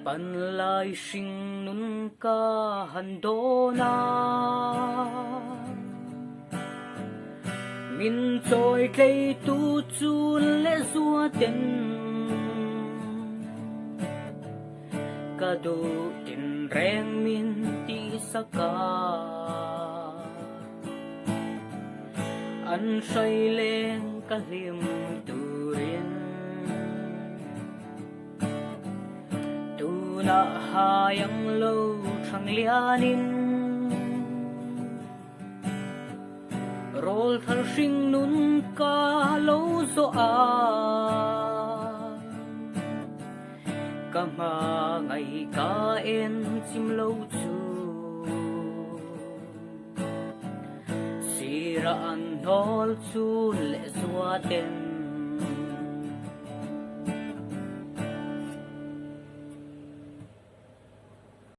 pan lai sinh nun ca han do na min trôi cây tu chu lệ xua tên ca do tin reng min ti saka an say lên ca liêm tu riêng tu na hayang lâu thang lianin rol thar sinh nun ca lâu zo a kama ngày ca en chim lâu chu sira an hol chu lệ xua tên